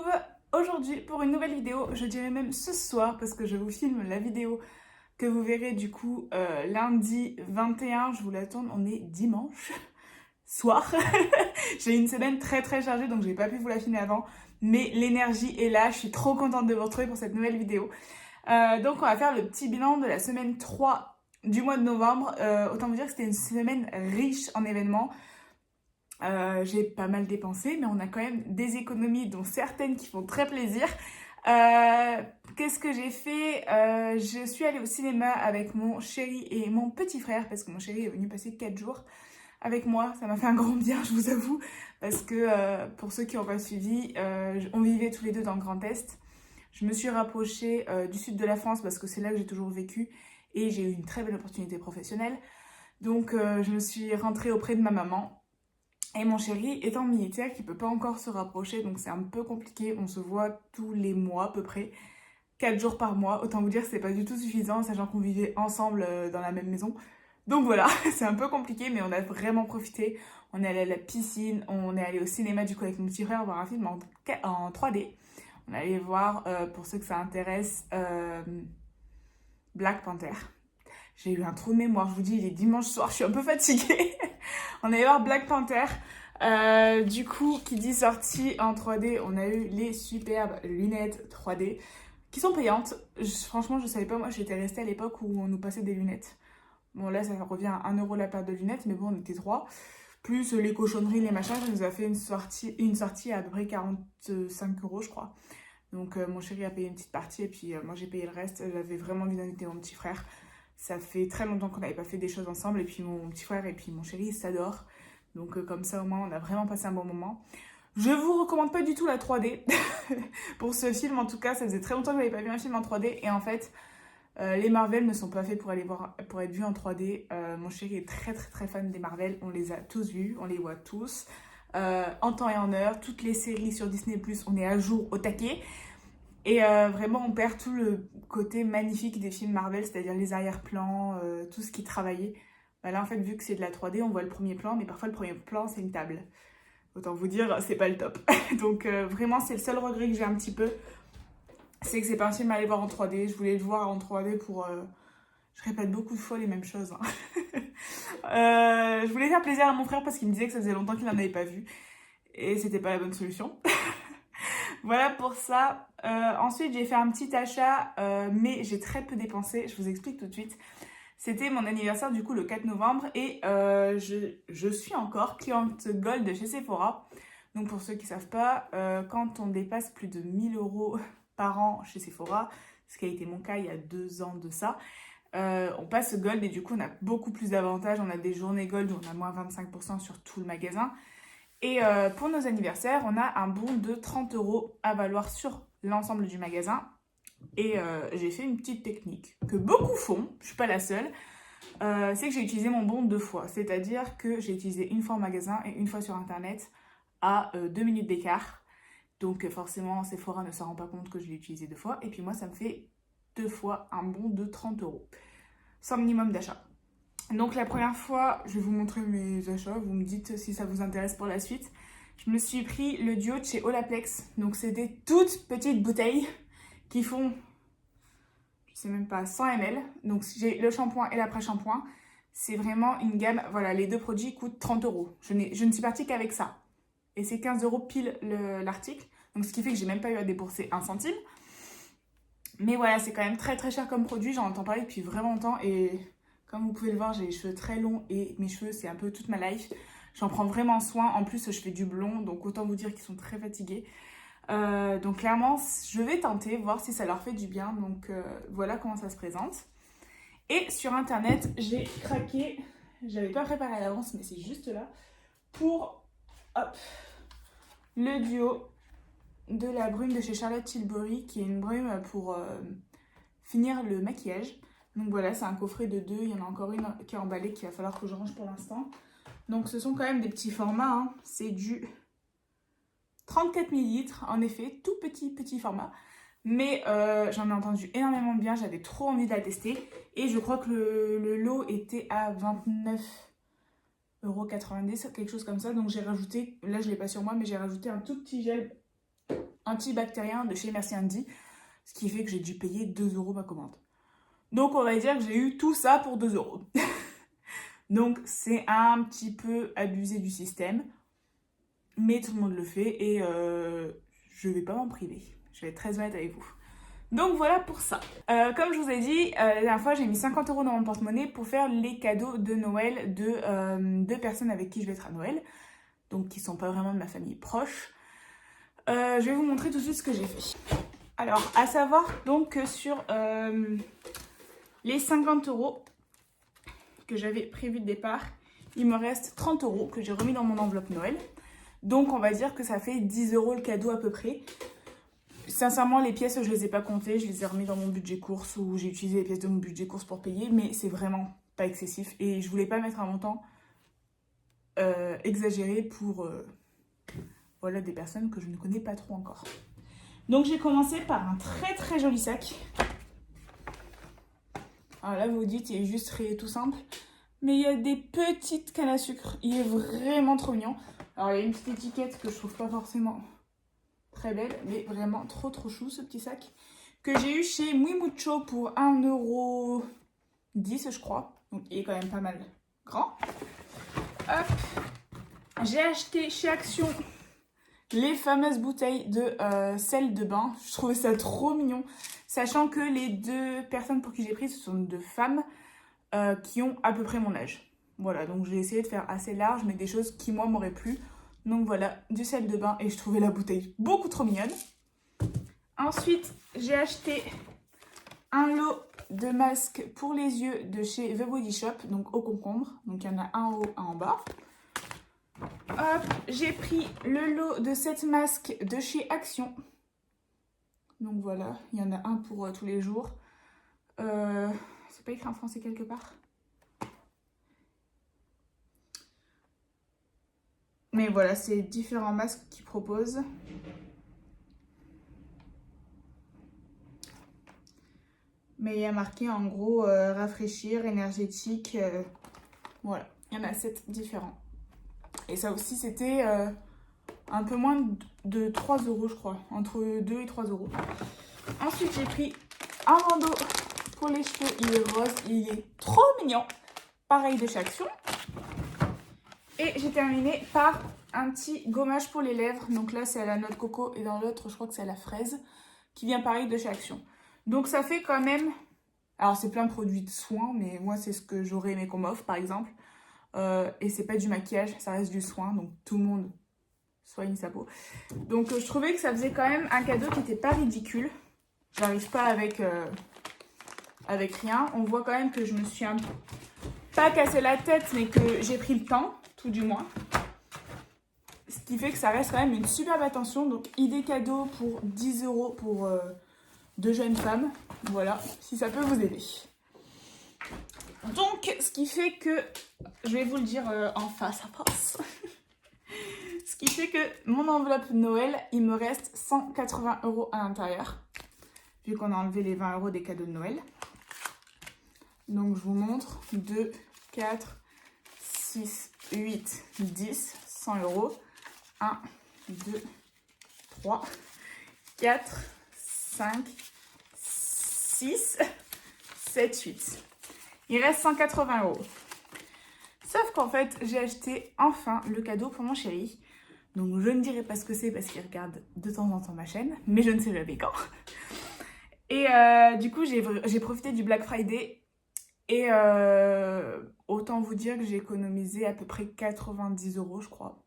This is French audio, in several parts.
retrouve aujourd'hui pour une nouvelle vidéo, je dirais même ce soir parce que je vous filme la vidéo que vous verrez du coup lundi 21, je vous la tourne, on est dimanche soir. J'ai une semaine très chargée donc j'ai pas pu vous la filmer avant, mais l'énergie est là, je suis trop contente de vous retrouver pour cette nouvelle vidéo. Donc on va faire le petit bilan de la semaine 3 du mois de novembre. Autant vous dire que c'était une semaine riche en événements. J'ai pas mal dépensé, mais on a quand même des économies, dont certaines qui font très plaisir. Qu'est-ce que j'ai fait? Je suis allée au cinéma avec mon chéri et mon petit frère, parce que mon chéri est venu passer 4 jours avec moi. Ça m'a fait un grand bien, je vous avoue, parce que pour ceux qui n'ont pas suivi, on vivait tous les deux dans le Grand Est. Je me suis rapprochée du sud de la France, parce que c'est là que j'ai toujours vécu, et j'ai eu une très belle opportunité professionnelle. Donc je me suis rentrée auprès de ma maman. Et mon chéri étant militaire qui peut pas encore se rapprocher, donc c'est un peu compliqué. On se voit tous les mois à peu près, 4 jours par mois. Autant vous dire que c'est pas du tout suffisant, sachant qu'on vivait ensemble dans la même maison. Donc voilà, c'est un peu compliqué, mais on a vraiment profité. On est allé à la piscine, on est allé au cinéma du coup avec mon petit frère voir un film en 3D. On est allé voir, pour ceux que ça intéresse, Black Panther. J'ai eu un trou de mémoire, je vous dis, il est dimanche soir, je suis un peu fatiguée. On allait voir Black Panther. Du coup, qui dit sortie en 3D, on a eu les superbes lunettes 3D qui sont payantes. Franchement, je savais pas, moi j'étais restée à l'époque où on nous passait des lunettes. Bon, là ça revient à 1 euro la paire de lunettes, mais bon, on était trois. Plus les cochonneries, les machins, ça nous a fait une sortie à peu près 45 euros, je crois. Donc mon chéri a payé une petite partie et puis moi j'ai payé le reste. J'avais vraiment envie d'inviter mon petit frère. Ça fait très longtemps qu'on n'avait pas fait des choses ensemble et puis mon petit frère et puis mon chéri ils s'adorent. Donc comme ça au moins on a vraiment passé un bon moment. Je vous recommande pas du tout la 3D pour ce film, en tout cas ça faisait très longtemps que je n'avais pas vu un film en 3D et en fait les Marvel ne sont pas faits pour pour être vus en 3D. Mon chéri est très fan des Marvel, on les a tous vus, on les voit tous en temps et en heure. Toutes les séries sur Disney+, on est à jour au taquet. Et vraiment, on perd tout le côté magnifique des films Marvel, c'est-à-dire les arrière-plans, tout ce qui est travaillé. Bah là, en fait, vu que c'est de la 3D, on voit le premier plan, mais parfois le premier plan, c'est une table. Autant vous dire, c'est pas le top. Donc vraiment, c'est le seul regret que j'ai un petit peu. C'est que c'est pas un film à aller voir en 3D. Je voulais le voir en 3D pour... Je répète beaucoup de fois les mêmes choses. Hein. Je voulais faire plaisir à mon frère parce qu'il me disait que ça faisait longtemps qu'il n'en avait pas vu. Et c'était pas la bonne solution. Voilà pour ça. Ensuite, j'ai fait un petit achat, mais j'ai très peu dépensé. Je vous explique tout de suite. C'était mon anniversaire du coup le 4 novembre et je suis encore cliente Gold chez Sephora. Donc pour ceux qui ne savent pas, quand on dépasse plus de 1000 euros par an chez Sephora, ce qui a été mon cas il y a 2 ans de ça, on passe Gold et du coup on a beaucoup plus d'avantages. On a des journées Gold où on a moins 25% sur tout le magasin. Et pour nos anniversaires, on a un bon de 30 euros à valoir sur l'ensemble du magasin. Et j'ai fait une petite technique que beaucoup font, je ne suis pas la seule. C'est que j'ai utilisé mon bon 2 fois. C'est-à-dire que j'ai utilisé une fois en magasin et une fois sur internet à 2 minutes d'écart. Donc forcément, Sephora ne se rend pas compte que je l'ai utilisé 2 fois. Et puis moi, ça me fait 2 fois un bon de 30 euros. Sans minimum d'achat. Donc la première fois, je vais vous montrer mes achats, vous me dites si ça vous intéresse pour la suite. Je me suis pris le duo de chez Olaplex. Donc c'est des toutes petites bouteilles qui font, je sais même pas, 100 ml. Donc j'ai le shampoing et l'après-shampoing. C'est vraiment une gamme, voilà, les deux produits coûtent 30 euros. Je ne suis partie qu'avec ça. Et c'est 15 euros pile l'article. Donc ce qui fait que j'ai même pas eu à débourser 1 centime. Mais voilà, c'est quand même très cher comme produit. J'en entends parler depuis vraiment longtemps et... Comme vous pouvez le voir, j'ai les cheveux très longs et mes cheveux, c'est un peu toute ma life. J'en prends vraiment soin. En plus, je fais du blond, donc autant vous dire qu'ils sont très fatigués. Donc clairement, je vais tenter, voir si ça leur fait du bien. Donc voilà comment ça se présente. Et sur Internet, j'ai craqué. J'avais pas préparé à l'avance, mais c'est juste là. Pour le duo de la brume de chez Charlotte Tilbury, qui est une brume pour finir le maquillage. Donc voilà, c'est un coffret de 2, il y en a encore une qui est emballée qu'il va falloir que je range pour l'instant. Donc ce sont quand même des petits formats, hein. C'est du 34 ml, en effet, tout petit format. Mais j'en ai entendu énormément de bien, j'avais trop envie de la tester. Et je crois que le lot était à 29,90 €, quelque chose comme ça. Donc j'ai rajouté, là je ne l'ai pas sur moi, mais j'ai rajouté un tout petit gel antibactérien de chez Merci Andy, ce qui fait que j'ai dû payer 2 € ma commande. Donc on va dire que j'ai eu tout ça pour 2 €. Donc c'est un petit peu abusé du système, mais tout le monde le fait et je vais pas m'en priver. Je vais être très honnête avec vous. Donc voilà pour ça. Comme je vous ai dit, la dernière fois j'ai mis 50 € dans mon porte-monnaie pour faire les cadeaux de Noël de 2 personnes avec qui je vais être à Noël. Donc qui sont pas vraiment de ma famille proche. Je vais vous montrer tout de suite ce que j'ai fait. Alors, à savoir donc que sur les 50 € que j'avais prévu de départ, il me reste 30 € que j'ai remis dans mon enveloppe Noël. Donc on va dire que ça fait 10 € le cadeau à peu près. Sincèrement, les pièces, je les ai pas comptées, je les ai remis dans mon budget course ou j'ai utilisé les pièces de mon budget course pour payer, mais c'est vraiment pas excessif et je voulais pas mettre un montant exagéré pour voilà, des personnes que je ne connais pas trop encore. Donc j'ai commencé par un très très joli sac. Alors là vous vous dites, il est juste tout simple, mais il y a des petites cannes à sucre, il est vraiment trop mignon. Alors il y a une petite étiquette que je trouve pas forcément très belle, mais vraiment trop chou ce petit sac, que j'ai eu chez Muy Mucho pour 1,10 € je crois, donc il est quand même pas mal grand. Hop, j'ai acheté chez Action les fameuses bouteilles de sel de bain. Je trouvais ça trop mignon, sachant que les 2 personnes pour qui j'ai pris, ce sont 2 femmes qui ont à peu près mon âge. Voilà, donc j'ai essayé de faire assez large, mais des choses qui moi m'auraient plu. Donc voilà, du sel de bain et je trouvais la bouteille beaucoup trop mignonne. Ensuite, j'ai acheté un lot de masques pour les yeux de chez The Body Shop, donc au concombre. Donc il y en a un en haut, un en bas. Hop, j'ai pris le lot de 7 masques de chez Action. Donc voilà, il y en a un pour tous les jours. C'est pas écrit en français quelque part? Mais voilà, c'est différents masques qu'ils proposent. Mais il y a marqué en gros rafraîchir, énergétique. Voilà, il y en a 7 différents. Et ça aussi, c'était un peu moins de 3 € je crois. Entre 2 et 3 €. Ensuite, j'ai pris un bandeau pour les cheveux. Il est rose, il est trop mignon. Pareil de chez Action. Et j'ai terminé par un petit gommage pour les lèvres. Donc là, c'est à la noix de coco et dans l'autre, je crois que c'est à la fraise. Qui vient pareil de chez Action. Donc ça fait quand même... Alors c'est plein de produits de soins, mais moi c'est ce que j'aurais aimé qu'on m'offre par exemple. Et c'est pas du maquillage, ça reste du soin. Donc tout le monde soigne sa peau. Donc je trouvais que ça faisait quand même un cadeau qui était pas ridicule. J'arrive pas avec rien. On voit quand même que je me suis un peu... pas cassé la tête, mais que j'ai pris le temps, tout du moins. Ce qui fait que ça reste quand même une superbe attention. Donc idée cadeau pour 10 € pour 2 jeunes femmes. Voilà, si ça peut vous aider. Donc ce qui fait que, je vais vous le dire en face à face. Ce qui fait que mon enveloppe Noël, il me reste 180 € à l'intérieur. Vu qu'on a enlevé les 20 € des cadeaux de Noël. Donc je vous montre 2, 4, 6, 8, 10, 100 €. 1, 2, 3, 4, 5, 6, 7, 8. Il reste 180 €. Sauf qu'en fait, j'ai acheté enfin le cadeau pour mon chéri. Donc je ne dirai pas ce que c'est parce qu'il regarde de temps en temps ma chaîne, mais je ne sais jamais quand. Et du coup, j'ai profité du Black Friday. Et autant vous dire que j'ai économisé à peu près 90 € je crois.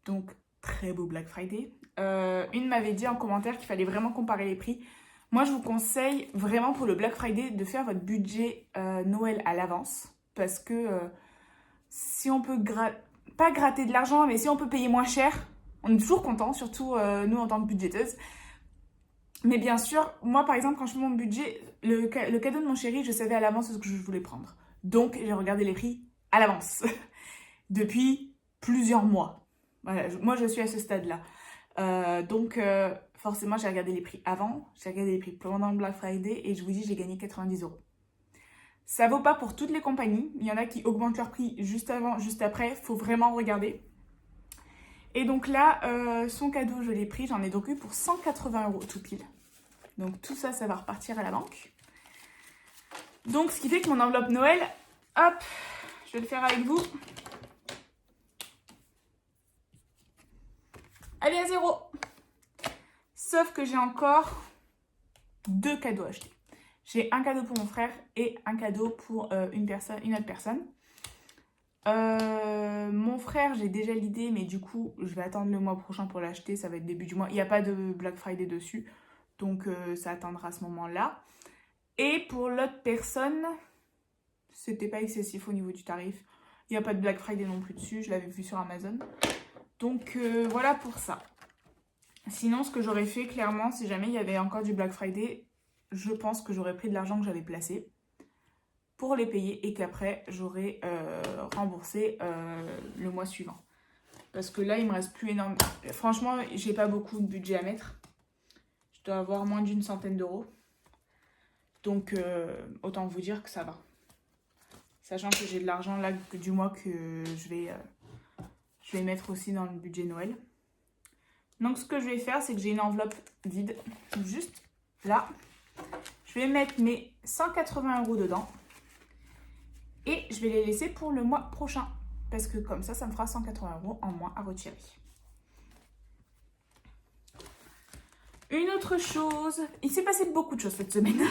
Donc très beau Black Friday. Une m'avait dit en commentaire qu'il fallait vraiment comparer les prix. Moi je vous conseille vraiment pour le Black Friday de faire votre budget Noël à l'avance. Parce que si on peut pas gratter de l'argent, mais si on peut payer moins cher, on est toujours content, surtout nous en tant que budgéteuse. Mais bien sûr, moi par exemple, quand je fais mon budget, le cadeau de mon chéri, je savais à l'avance ce que je voulais prendre. Donc j'ai regardé les prix à l'avance. Depuis plusieurs mois. Voilà, moi je suis à ce stade-là. Donc forcément, j'ai regardé les prix avant, j'ai regardé les prix pendant le Black Friday et je vous dis, j'ai gagné 90 €. Ça vaut pas pour toutes les compagnies. Il y en a qui augmentent leur prix juste avant, juste après. Il faut vraiment regarder. Et donc là, son cadeau, je l'ai pris. J'en ai donc eu pour 180 € tout pile. Donc tout ça, ça va repartir à la banque. Donc ce qui fait que mon enveloppe Noël, hop, je vais le faire avec vous. Elle est à 0. Sauf que j'ai encore 2 cadeaux achetés. J'ai un cadeau pour mon frère et un cadeau pour une autre personne. Mon frère, j'ai déjà l'idée, mais du coup, je vais attendre le mois prochain pour l'acheter. Ça va être début du mois. Il n'y a pas de Black Friday dessus, donc ça attendra à ce moment-là. Et pour l'autre personne, c'était pas excessif au niveau du tarif. Il n'y a pas de Black Friday non plus dessus. Je l'avais vu sur Amazon. Donc voilà pour ça. Sinon, ce que j'aurais fait, clairement, si jamais il y avait encore du Black Friday, je pense que j'aurais pris de l'argent que j'avais placé pour les payer et qu'après, j'aurais remboursé le mois suivant. Parce que là, il me reste plus énorme. Franchement, j'ai pas beaucoup de budget à mettre. Je dois avoir moins d'une centaine d'euros. Donc, autant vous dire que ça va. Sachant que j'ai de l'argent là du mois que je vais mettre aussi dans le budget Noël. Donc, ce que je vais faire, c'est que j'ai une enveloppe vide, juste là. Je vais mettre mes 180 € dedans. Et je vais les laisser pour le mois prochain. Parce que comme ça me fera 180 € en moins à retirer. Une autre chose, il s'est passé beaucoup de choses cette semaine.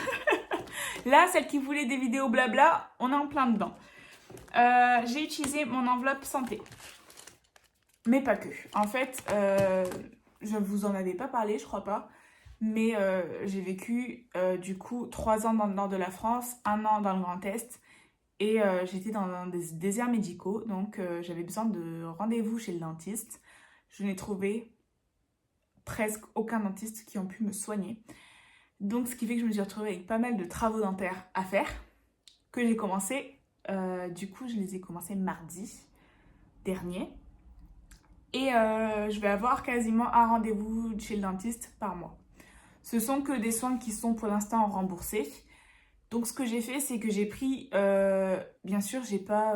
Là, celle qui voulait des vidéos blabla, on est en plein dedans. J'ai utilisé mon enveloppe santé. Mais pas que. En fait, je ne vous en avais pas parlé, je crois pas. Mais j'ai vécu du coup 3 ans dans le nord de la France, 1 an dans le Grand Est. Et j'étais dans des déserts médicaux. Donc j'avais besoin de rendez-vous chez le dentiste. Je n'ai trouvé presque aucun dentiste qui ont pu me soigner. Donc ce qui fait que je me suis retrouvée avec pas mal de travaux dentaires à faire. Que j'ai commencé. Du coup, je les ai commencés mardi dernier. Et je vais avoir quasiment un rendez-vous chez le dentiste par mois. Ce sont que des soins qui sont pour l'instant remboursés. Donc ce que j'ai fait, c'est que j'ai pris, bien sûr, j'ai pas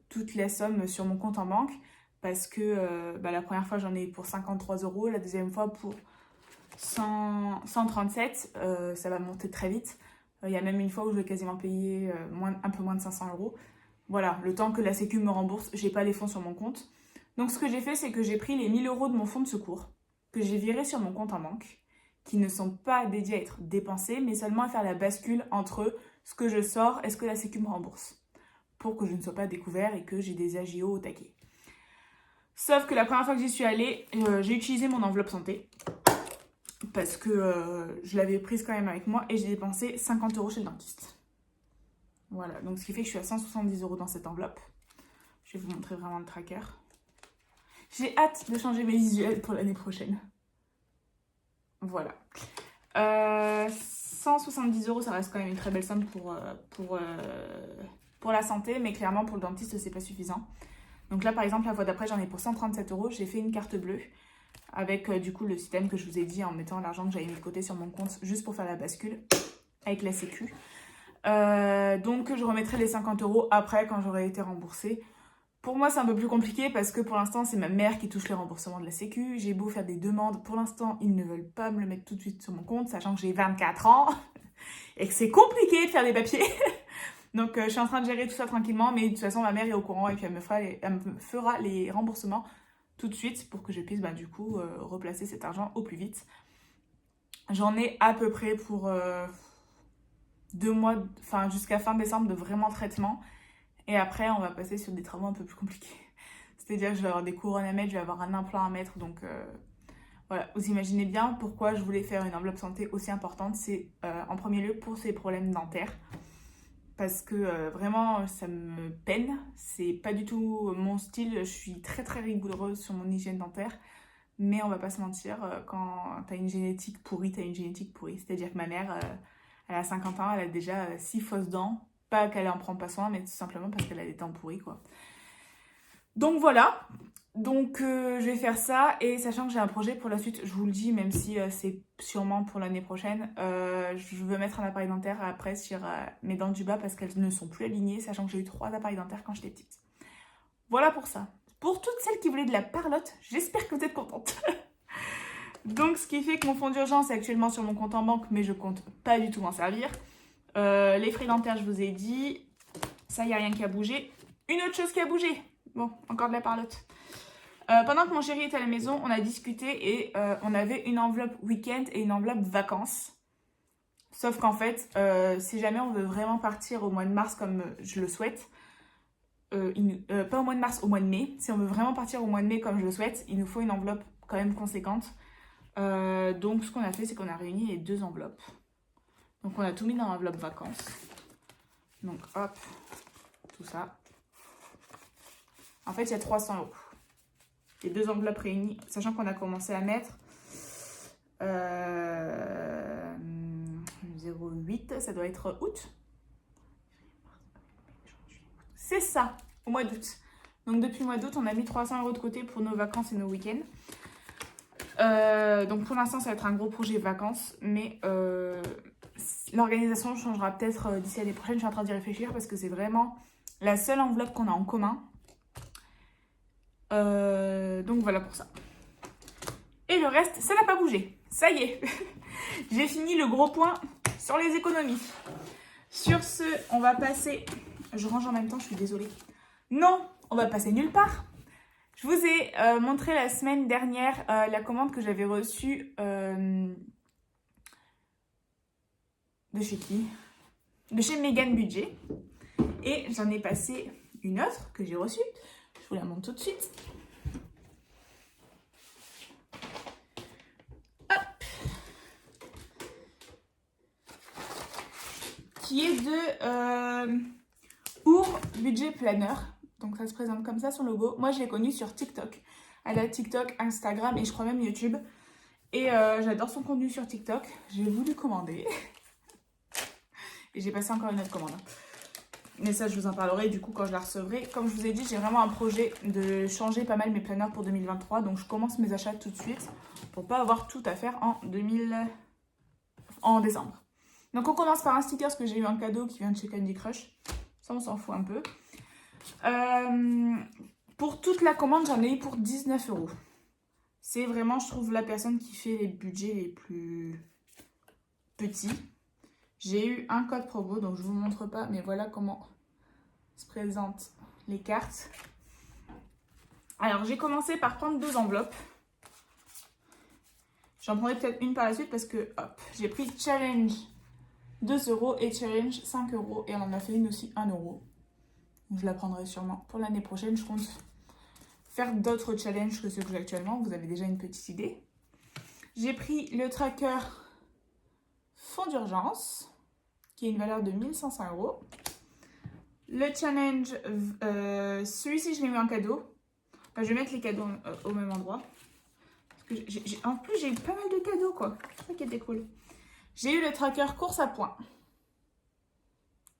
toute la somme sur mon compte en banque parce que la première fois j'en ai pour 53 €, la deuxième fois pour 137, ça va monter très vite. Il y a même une fois où je vais quasiment payer un peu moins de 500 €. Voilà, le temps que la Sécu me rembourse, j'ai pas les fonds sur mon compte. Donc ce que j'ai fait, c'est que j'ai pris les 1000 € de mon fonds de secours que j'ai viré sur mon compte en banque, qui ne sont pas dédiés à être dépensés, mais seulement à faire la bascule entre ce que je sors et ce que la Sécu me rembourse, pour que je ne sois pas découvert et que j'ai des AGO au taquet. Sauf que la première fois que j'y suis allée, j'ai utilisé mon enveloppe santé, parce que je l'avais prise quand même avec moi, et j'ai dépensé 50 € chez le dentiste. Voilà, donc ce qui fait que je suis à 170 € dans cette enveloppe. Je vais vous montrer vraiment le tracker. J'ai hâte de changer mes visuels pour l'année prochaine. Voilà. 170 €, ça reste quand même une très belle somme pour la santé, mais clairement pour le dentiste, c'est pas suffisant. Donc là, par exemple, la fois d'après, j'en ai pour 137 €. J'ai fait une carte bleue avec du coup le système que je vous ai dit en mettant l'argent que j'avais mis de côté sur mon compte juste pour faire la bascule avec la Sécu. Donc je remettrai les 50 € après quand j'aurai été remboursée. Pour moi, c'est un peu plus compliqué parce que pour l'instant, c'est ma mère qui touche les remboursements de la Sécu. J'ai beau faire des demandes. Pour l'instant, ils ne veulent pas me le mettre tout de suite sur mon compte, sachant que j'ai 24 ans et que c'est compliqué de faire des papiers. Donc, je suis en train de gérer tout ça tranquillement. Mais de toute façon, ma mère est au courant et puis elle me fera les remboursements tout de suite pour que je puisse, du coup, replacer cet argent au plus vite. J'en ai à peu près pour 2 mois, enfin jusqu'à fin décembre de vraiment traitement. Et après, on va passer sur des travaux un peu plus compliqués. C'est-à-dire que je vais avoir des couronnes à mettre, je vais avoir un implant à mettre. Donc voilà, vous imaginez bien pourquoi je voulais faire une enveloppe santé aussi importante. C'est en premier lieu pour ces problèmes dentaires. Parce que vraiment, ça me peine. C'est pas du tout mon style. Je suis très très rigoureuse sur mon hygiène dentaire. Mais on va pas se mentir, quand t'as une génétique pourrie, t'as une génétique pourrie. C'est-à-dire que ma mère, elle a 50 ans, elle a déjà 6 fausses dents. Pas qu'elle en prend pas soin, mais tout simplement parce qu'elle a des dents pourries, quoi. Donc voilà. Donc je vais faire ça. Et sachant que j'ai un projet pour la suite, je vous le dis, même si c'est sûrement pour l'année prochaine, je veux mettre un appareil dentaire après sur mes dents du bas parce qu'elles ne sont plus alignées, sachant que j'ai eu 3 appareils dentaires quand j'étais petite. Voilà pour ça. Pour toutes celles qui voulaient de la parlotte, j'espère que vous êtes contentes. Donc, ce qui fait que mon fonds d'urgence est actuellement sur mon compte en banque, mais je compte pas du tout m'en servir. Les frais dentaires, je vous ai dit. Ça, il n'y a rien qui a bougé. Une autre chose qui a bougé. Bon, encore de la parlotte. Pendant que mon chéri était à la maison, on a discuté et on avait une enveloppe week-end et une enveloppe vacances. Sauf qu'en fait, si jamais on veut vraiment partir au mois de mars comme je le souhaite, pas au mois de mars, au mois de mai. Si on veut vraiment partir au mois de mai comme je le souhaite, il nous faut une enveloppe quand même conséquente. Donc ce qu'on a fait, c'est qu'on a réuni les 2 enveloppes. Donc on a tout mis dans l'enveloppe vacances. Donc hop, tout ça. En fait, il y a 300 €. Les 2 enveloppes réunies, sachant qu'on a commencé à mettre 0,8, ça doit être août. C'est ça, au mois d'août. Donc depuis le mois d'août, on a mis 300 € de côté pour nos vacances et nos week-ends. Donc pour l'instant, ça va être un gros projet vacances, mais l'organisation changera peut-être d'ici l'année prochaine. Je suis en train d'y réfléchir parce que c'est vraiment la seule enveloppe qu'on a en commun. Donc voilà pour ça. Et le reste, ça n'a pas bougé. Ça y est, j'ai fini le gros point sur les économies. Sur ce, on va passer... Je range en même temps, je suis désolée. Non, on va passer nulle part. Je vous ai montré la semaine dernière la commande que j'avais reçue de chez qui? De chez Megan Budget. Et j'en ai passé une autre que j'ai reçue. Je vous la montre tout de suite. Hop. Qui est de Our Budget Planner. Donc ça se présente comme ça, son logo. Moi, je l'ai connue sur TikTok. Elle a TikTok, Instagram et je crois même YouTube. Et j'adore son contenu sur TikTok. J'ai voulu commander. Et j'ai passé encore une autre commande. Mais ça, je vous en parlerai du coup quand je la recevrai. Comme je vous ai dit, j'ai vraiment un projet de changer pas mal mes planners pour 2023. Donc je commence mes achats tout de suite pour pas avoir tout à faire en décembre. Donc on commence par un sticker que j'ai eu en cadeau qui vient de chez Candy Crush. Ça, on s'en fout un peu. Pour toute la commande, j'en ai eu pour 19 €. C'est vraiment, je trouve, la personne qui fait les budgets les plus petits. J'ai eu un code promo, donc je ne vous montre pas, mais voilà comment se présentent les cartes. Alors, j'ai commencé par prendre 2 enveloppes. J'en prendrai peut-être une par la suite parce que, hop, j'ai pris Challenge 2 € et Challenge 5 € et on en a fait une aussi 1 €. Donc, je la prendrai sûrement pour l'année prochaine. Je compte faire d'autres challenges que ceux que j'ai actuellement. Vous avez déjà une petite idée. J'ai pris le tracker fonds d'urgence, qui est une valeur de 1500 €. Le challenge, celui-ci, je l'ai mis en cadeau. Enfin, je vais mettre les cadeaux au même endroit. Parce que en plus, j'ai eu pas mal de cadeaux, quoi. C'est ça qui était cool. J'ai eu le tracker course à points.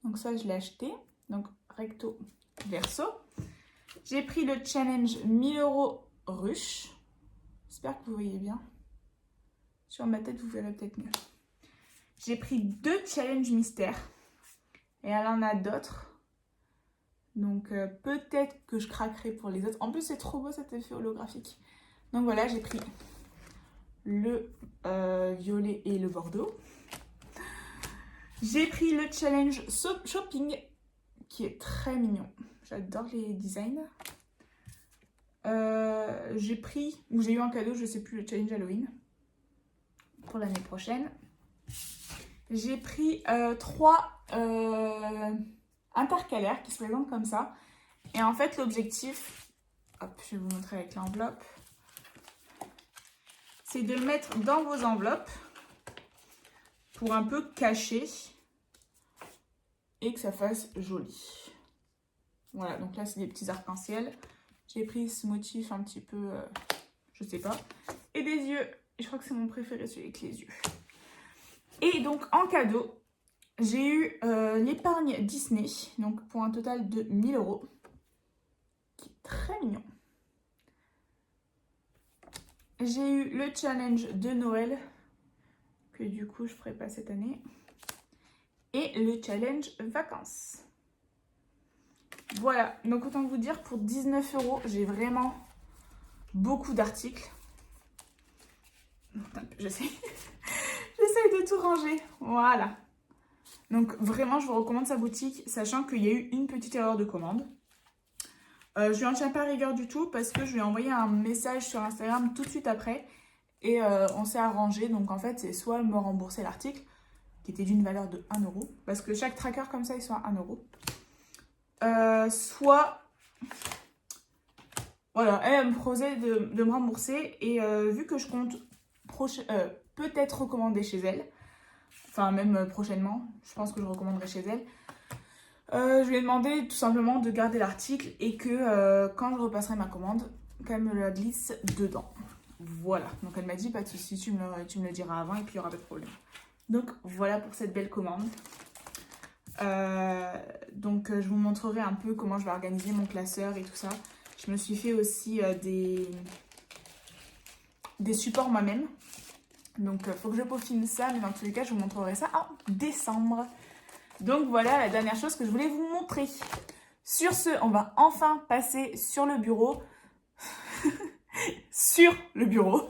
Donc ça, je l'ai acheté. Donc, recto, verso. J'ai pris le challenge 1000 € ruche. J'espère que vous voyez bien. Sur ma tête, vous verrez peut-être mieux. J'ai pris 2 challenges mystères. Et elle en a d'autres. Donc peut-être que je craquerai pour les autres. En plus, c'est trop beau cet effet holographique. Donc voilà, j'ai pris le violet et le bordeaux. J'ai pris le challenge shopping, qui est très mignon. J'adore les designs. J'ai pris, ou j'ai eu un cadeau, je sais plus, le challenge Halloween. Pour l'année prochaine. J'ai pris 3 intercalaires qui se présentent comme ça. Et en fait, l'objectif, hop, je vais vous montrer avec l'enveloppe, c'est de le mettre dans vos enveloppes pour un peu cacher et que ça fasse joli. Voilà, donc là, c'est des petits arcs-en-ciel. J'ai pris ce motif un petit peu, je sais pas. Et des yeux. Et je crois que c'est mon préféré, celui avec les yeux. Et donc, en cadeau, j'ai eu l'épargne Disney, donc pour un total de 1000 €, qui est très mignon. J'ai eu le challenge de Noël, que du coup, je ferai pas cette année. Et le challenge vacances. Voilà, donc autant vous dire, pour 19 €, j'ai vraiment beaucoup d'articles. J'essaie de tout ranger. Voilà. Donc vraiment, je vous recommande sa boutique, sachant qu'il y a eu une petite erreur de commande. Je lui en tiens pas rigueur du tout parce que je lui ai envoyé un message sur Instagram tout de suite après. Et on s'est arrangé. Donc en fait, c'est soit elle me remboursait l'article, qui était d'une valeur de 1 €, parce que chaque tracker comme ça, ils sont à 1 €. Soit, voilà, elle me proposait de me rembourser. Et vu que je compte peut-être recommander chez elle, enfin même prochainement, je pense que je recommanderai chez elle, je lui ai demandé tout simplement de garder l'article et que quand je repasserai ma commande, qu'elle me la glisse dedans. Voilà, donc elle m'a dit pas de souci, tu me le diras avant et puis il n'y aura pas de problème. Donc voilà pour cette belle commande. Donc je vous montrerai un peu comment je vais organiser mon classeur et tout ça. Je me suis fait aussi des supports moi-même. Donc il faut que je peaufine ça, mais dans tous les cas je vous montrerai ça en décembre. Donc voilà la dernière chose que je voulais vous montrer. Sur ce, on va enfin passer sur le bureau. Sur le bureau.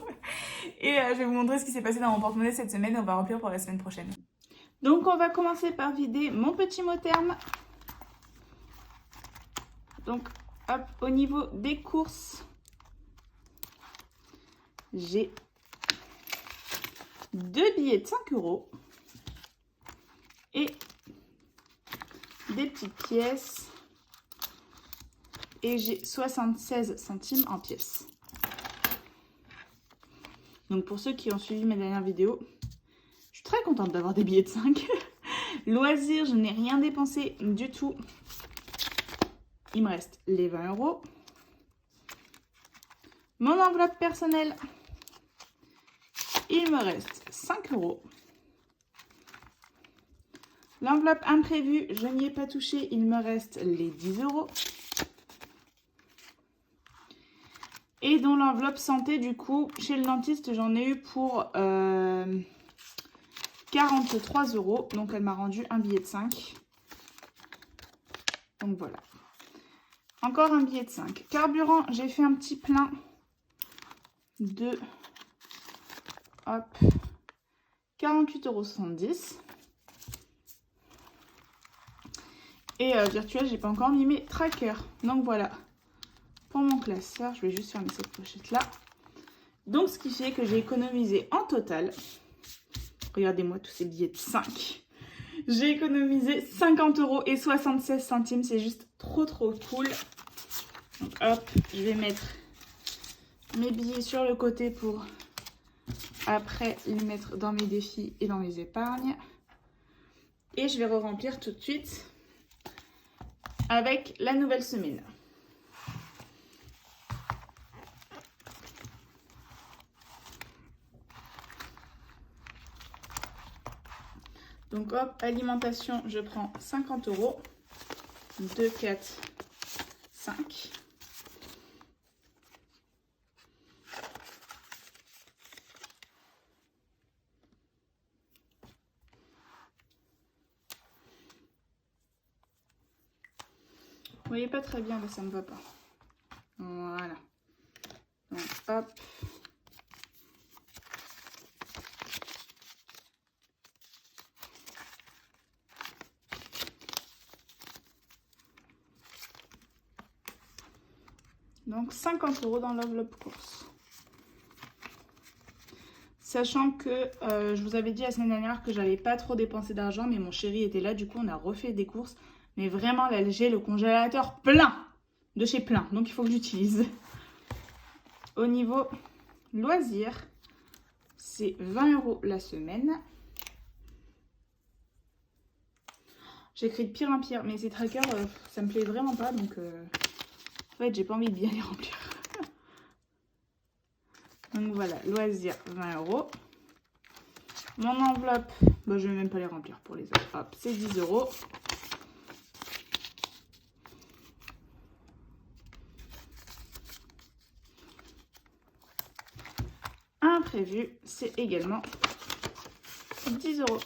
Et je vais vous montrer ce qui s'est passé dans mon porte-monnaie cette semaine et on va remplir pour la semaine prochaine. Donc on va commencer par vider mon petit mot terme. Donc hop, au niveau des courses, j'ai 2 billets de 5 € et des petites pièces. Et j'ai 76 centimes en pièces. Donc pour ceux qui ont suivi mes dernières vidéos, je suis très contente d'avoir des billets de 5. Loisirs, je n'ai rien dépensé du tout. Il me reste les 20 €. Mon enveloppe personnelle, il me reste 5 €. L'enveloppe imprévue, je n'y ai pas touché, il me reste les 10 €. Et dans l'enveloppe santé, du coup, chez le dentiste, j'en ai eu pour 43 €. Donc, elle m'a rendu un billet de 5. Donc, voilà. Encore un billet de 5. Carburant, j'ai fait un petit plein de 48,70 €. Et virtuel, j'ai pas encore mis mes trackers. Donc, voilà. Pour mon classeur, je vais juste fermer cette pochette là. Donc ce qui fait que j'ai économisé en total, regardez-moi tous ces billets de 5, j'ai économisé 50,76 €. C'est juste trop cool. Donc hop, je vais mettre mes billets sur le côté pour après les mettre dans mes défis et dans mes épargnes. Et je vais re-remplir tout de suite avec la nouvelle semaine. Donc hop, alimentation, je prends 50 €. 2, 4, 5. Vous voyez pas très bien, là ça ne va pas. Voilà. Donc hop. Donc 50 € dans l'enveloppe course. Sachant que je vous avais dit la semaine dernière que j'avais pas trop dépensé d'argent, mais mon chéri était là, du coup on a refait des courses. Mais vraiment là, j'ai le congélateur plein, de chez plein, donc il faut que j'utilise. Au niveau loisirs, c'est 20 € la semaine. J'écris de pire en pire, mais ces trackers, ça me plaît vraiment pas, donc en fait, j'ai pas envie de bien les remplir. Donc voilà, loisirs, 20 €. Mon enveloppe, bah, je vais même pas les remplir pour les autres. Hop, c'est 10 €. Imprévu, c'est également 10 €.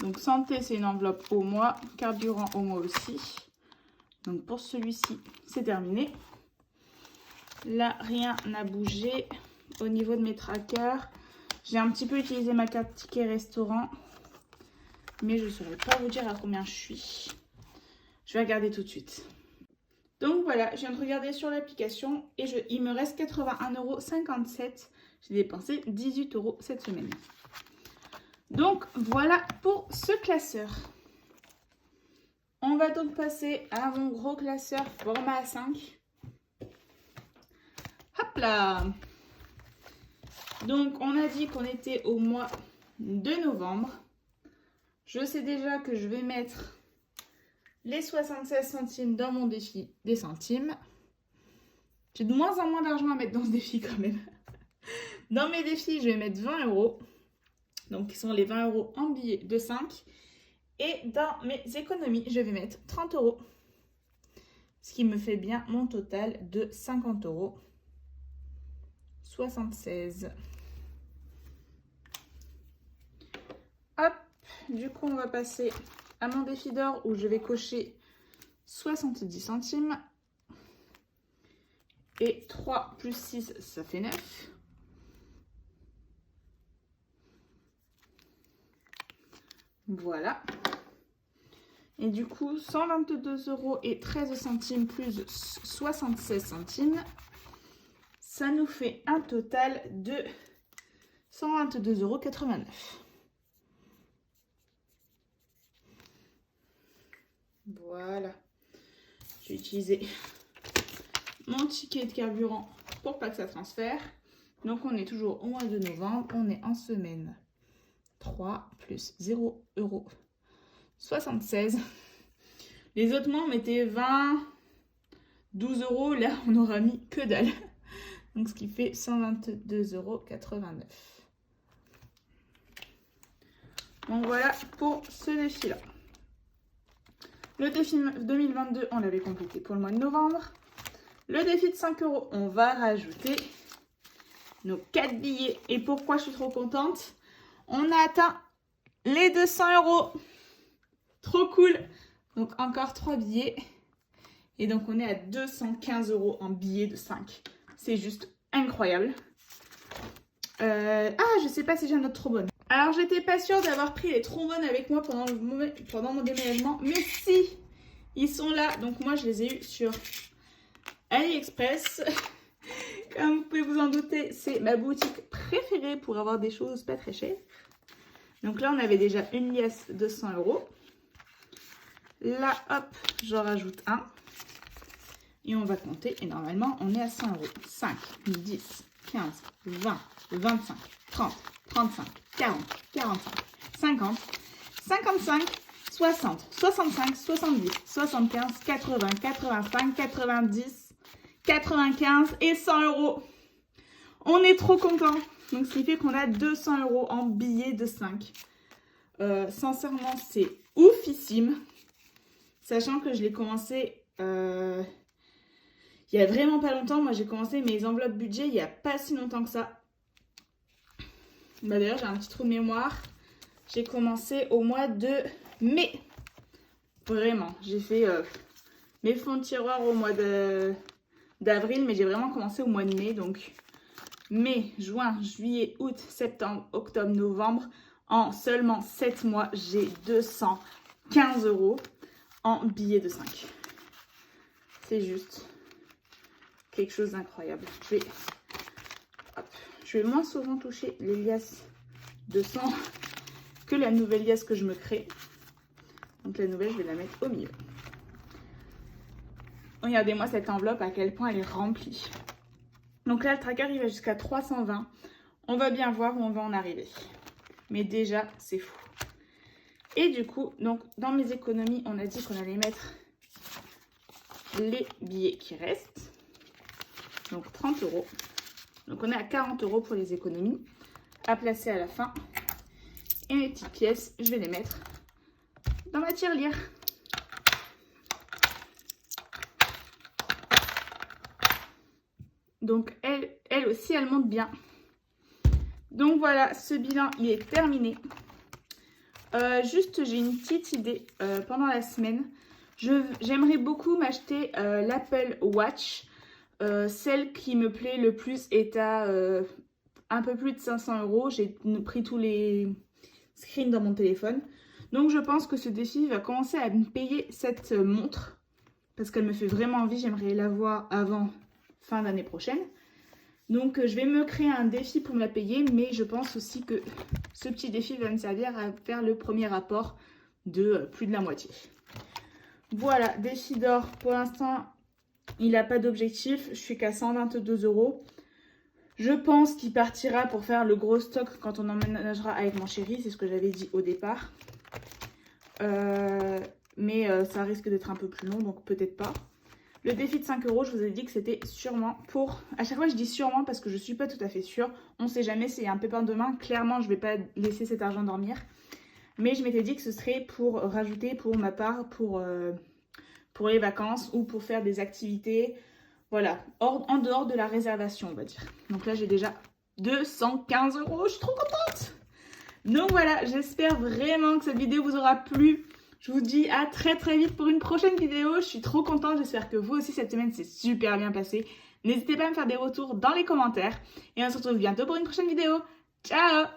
Donc santé, c'est une enveloppe au mois. Carburant au mois aussi. Donc pour celui-ci, c'est terminé. Là, rien n'a bougé. Au niveau de mes trackers, j'ai un petit peu utilisé ma carte ticket restaurant. Mais je ne saurais pas vous dire à combien je suis. Je vais regarder tout de suite. Donc voilà, je viens de regarder sur l'application et il me reste 81,57 €. J'ai dépensé 18 € cette semaine. Donc voilà pour ce classeur. On va donc passer à mon gros classeur format A5. Hop là! Donc on a dit qu'on était au mois de novembre. Je sais déjà que je vais mettre les 76 centimes dans mon défi des centimes. J'ai de moins en moins d'argent à mettre dans ce défi quand même. Dans mes défis, je vais mettre 20 €. Donc, qui sont les 20 € en billets de 5. Et dans mes économies, je vais mettre 30 €. Ce qui me fait bien mon total de 50 €. 76. Hop, du coup, on va passer à mon défi d'or où je vais cocher 70 centimes. Et 3 plus 6, ça fait 9. Voilà. Et du coup, 122 € et 13 centimes plus 76 centimes. Ça nous fait un total de 122,89 €. Voilà. Je vais utiliser mon ticket de carburant pour pas que ça transfère. Donc, on est toujours au mois de novembre. On est en semaine 3 plus 0,76 €. Les autres mois, on mettait 20, 12 €. Là, on aura mis que dalle. Donc, ce qui fait 122,89 €. Donc, voilà pour ce défi-là. Le défi 2022, on l'avait complété pour le mois de novembre. Le défi de 5 €, on va rajouter nos 4 billets. Et pourquoi je suis trop contente? On a atteint les 200 €. Trop cool. Donc, encore 3 billets. Et donc, on est à 215 € en billets de 5. C'est juste incroyable. Je sais pas si j'ai un autre trombone. Alors, j'étais pas sûre d'avoir pris les trombones avec moi pendant mon déménagement. Mais si, ils sont là. Donc, moi, je les ai eus sur AliExpress. Comme vous pouvez vous en douter, c'est ma boutique préférée pour avoir des choses pas très chères. Donc là, on avait déjà une liasse de 100 €. Là, hop, j'en rajoute un. Et on va compter. Et normalement, on est à 100 €. 5, 10, 15, 20, 25, 30, 35, 40, 45, 50, 55, 60, 65, 70, 75, 80, 85, 90, 95 et 100 €. On est trop content. Donc, ce qui fait qu'on a 200 € en billets de 5. Sincèrement, c'est oufissime. Sachant que je l'ai commencé il y a vraiment pas longtemps. Moi, j'ai commencé mes enveloppes budget il n'y a pas si longtemps que ça. Bah, d'ailleurs, j'ai un petit trou de mémoire. J'ai commencé au mois de mai. Vraiment. J'ai fait mes fonds de tiroir au mois d'avril. Mais j'ai vraiment commencé au mois de mai. Donc, mai, juin, juillet, août, septembre, octobre, novembre. En seulement 7 mois, j'ai 215 € en billets de 5. C'est juste quelque chose d'incroyable. Je vais moins souvent toucher les liasses de 100 que la nouvelle liasse que je me crée. Donc la nouvelle, je vais la mettre au milieu. Regardez-moi cette enveloppe, à quel point elle est remplie. Donc là, le tracker, il va jusqu'à 320. On va bien voir où on va en arriver. Mais déjà, c'est fou. Et du coup, donc dans mes économies, on a dit qu'on allait mettre les billets qui restent. Donc 30 €. Donc on est à 40 € pour les économies à placer à la fin. Et mes petites pièces, je vais les mettre dans ma tirelire. Donc elle aussi, elle monte bien. Donc voilà, ce bilan, il est terminé. Juste, j'ai une petite idée pendant la semaine. J'aimerais beaucoup m'acheter l'Apple Watch. Celle qui me plaît le plus est à un peu plus de 500 €. J'ai pris tous les screens dans mon téléphone. Donc je pense que ce défi va commencer à me payer cette montre. Parce qu'elle me fait vraiment envie. J'aimerais l'avoir avant fin d'année prochaine. Donc je vais me créer un défi pour me la payer. Mais je pense aussi que ce petit défi va me servir à faire le premier rapport de plus de la moitié. Voilà, défi d'or. Pour l'instant, il n'a pas d'objectif. Je suis qu'à 122 €. Je pense qu'il partira pour faire le gros stock quand on emménagera avec mon chéri. C'est ce que j'avais dit au départ. Mais ça risque d'être un peu plus long, donc peut-être pas. Le défi de 5 €, je vous ai dit que c'était sûrement pour... À chaque fois, je dis sûrement parce que je ne suis pas tout à fait sûre. On ne sait jamais, c'est un pépin de main. Clairement, je ne vais pas laisser cet argent dormir. Mais je m'étais dit que ce serait pour rajouter pour ma part, pour les vacances ou pour faire des activités, voilà, en dehors de la réservation, on va dire. Donc là, j'ai déjà 215 €, je suis trop contente. Donc voilà, j'espère vraiment que cette vidéo vous aura plu. Je vous dis à très très vite pour une prochaine vidéo. Je suis trop contente, j'espère que vous aussi cette semaine c'est super bien passé. N'hésitez pas à me faire des retours dans les commentaires. Et on se retrouve bientôt pour une prochaine vidéo. Ciao!